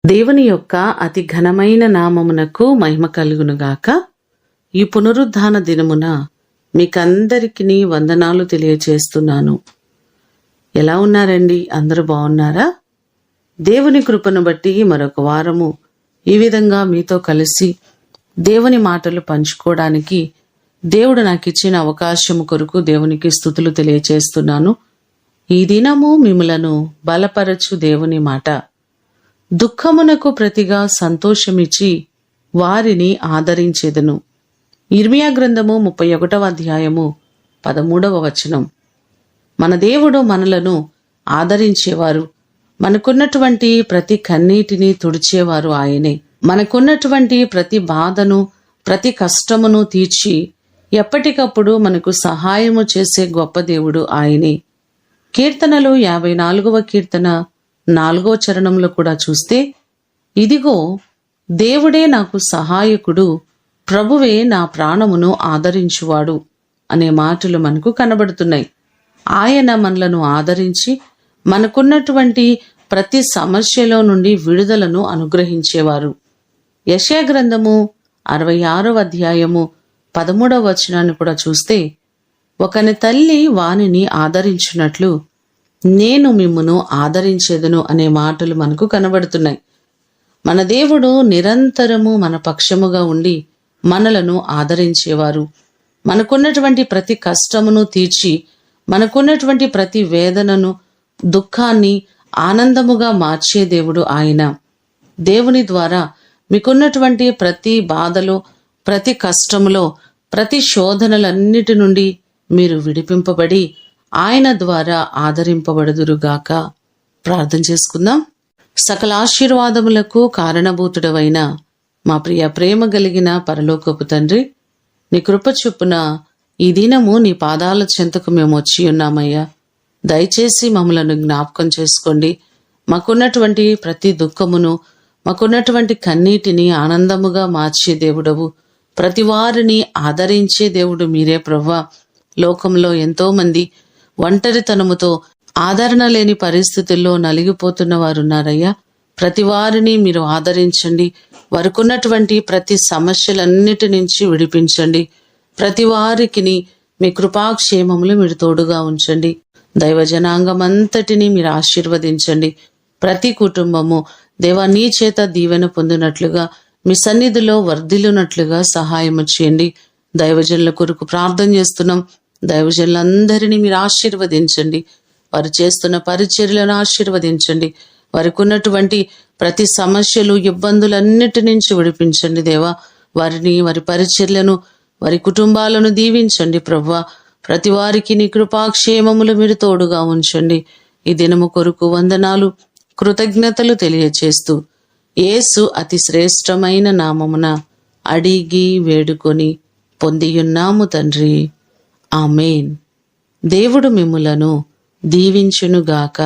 దేవుని యొక్క అతి ఘనమైన నామమునకు మహిమ కలుగునుగాక. ఈ పునరుద్ధాన దినమున మీకందరికీ వందనాలు తెలియచేస్తున్నాను. ఎలా ఉన్నారండి? అందరూ బాగున్నారా? దేవుని కృపను బట్టి మరొక వారము ఈ విధంగా మీతో కలిసి దేవుని మాటలు పంచుకోవడానికి దేవుడు నాకు ఇచ్చిన అవకాశము కొరకు దేవునికి స్తుతులు తెలియచేస్తున్నాను. ఈ దినము మిమ్ములను బలపరచు దేవుని మాట. దుఃఖమునకు ప్రతిగా సంతోషమిచ్చి వారిని ఆదరించెదను. ఇర్మియా గ్రంథము 31వ అధ్యాయము 13వ వచనం. మన దేవుడు మనలను ఆదరించేవారు, మనకున్నటువంటి ప్రతి కన్నీటిని తుడిచేవారు ఆయనే. మనకున్నటువంటి ప్రతి బాధను, ప్రతి కష్టమును తీర్చి ఎప్పటికప్పుడు మనకు సహాయము చేసే గొప్ప దేవుడు ఆయనే. కీర్తనలు 54వ కీర్తన 4వ చరణంలో కూడా చూస్తే, ఇదిగో దేవుడే నాకు సహాయకుడు, ప్రభువే నా ప్రాణమును ఆదరించువాడు అనే మాటలు మనకు కనబడుతున్నాయి. ఆయన మనలను ఆదరించి మనకున్నటువంటి ప్రతి సమస్యలో నుండి విడుదలను అనుగ్రహించేవారు. యెషయా గ్రంథము 66వ అధ్యాయము 13వ వచనాన్ని కూడా చూస్తే, ఒకని తల్లి వానిని ఆదరించినట్లు నేను మిమ్మును ఆదరించేదను అనే మాటలు మనకు కనబడుతున్నాయి. మన దేవుడు నిరంతరము మన పక్షముగా ఉండి మనలను ఆదరించేవారు. మనకున్నటువంటి ప్రతి కష్టమును తీర్చి మనకున్నటువంటి ప్రతి వేదనను, దుఃఖాన్ని ఆనందముగా మార్చే దేవుడు ఆయన. దేవుని ద్వారా మీకున్నటువంటి ప్రతి బాధలో, ప్రతి కష్టములో, ప్రతి శోధనలన్నిటి నుండి మీరు విడిపింపబడి ఆయన ద్వారా ఆదరింపబడుదురుగాక. ప్రార్థన చేసుకుందాం. సకల ఆశీర్వాదములకు కారణభూతుడవైన మా ప్రియ ప్రేమ కలిగిన పరలోకపు తండ్రి, నీ కృప చొప్పున ఈ దినము నీ పాదాల చెంతకు మేము వచ్చి ఉన్నామయ్యా. దయచేసి మమ్మలను జ్ఞాపకం చేసుకోండి. మాకున్నటువంటి ప్రతి దుఃఖమును, మాకున్నటువంటి కన్నీటిని ఆనందముగా మార్చే దేవుడవు, ప్రతి వారిని ఆదరించే దేవుడు మీరే ప్రభువా. లోకంలో ఎంతో మంది ఒంటరితనముతో ఆదరణ లేని పరిస్థితుల్లో నలిగిపోతున్న వారు ఉన్నారయ్యా. ప్రతి వారిని మీరు ఆదరించండి. వారికున్నటువంటి ప్రతి సమస్యలన్నిటి నుంచి విడిపించండి. ప్రతి వారికి మీ కృపాక్షేమములు మీరు తోడుగా ఉంచండి. దైవ జనాంగమంతటిని మీరు ఆశీర్వదించండి. ప్రతి కుటుంబము దేవా నీ చేత దీవెన పొందినట్లుగా, మీ సన్నిధిలో వర్ధిల్లునట్లుగా సహాయము చేయండి. దైవజనుల కొరకు ప్రార్థన చేస్తున్నాం. దైవజనులందరినీ మీరు ఆశీర్వదించండి. వారు చేస్తున్న పరిచర్యలను ఆశీర్వదించండి. వారికి ఉన్నటువంటి ప్రతి సమస్యలు, ఇబ్బందులన్నిటి నుంచి విడిపించండి దేవా. వారిని, వారి పరిచర్యలను, వారి కుటుంబాలను దీవించండి ప్రభువా. ప్రతి వారికి నీ కృపాక్షేమములు మీరు తోడుగా ఉంచండి. ఈ దినము కొరకు వందనాలు, కృతజ్ఞతలు తెలియచేస్తూ యేసు అతి శ్రేష్టమైన నామమున అడిగి వేడుకొని పొందియున్నాము తండ్రి. ఆమేన్. దేవుడు మిమ్ములను దీవించునుగాక.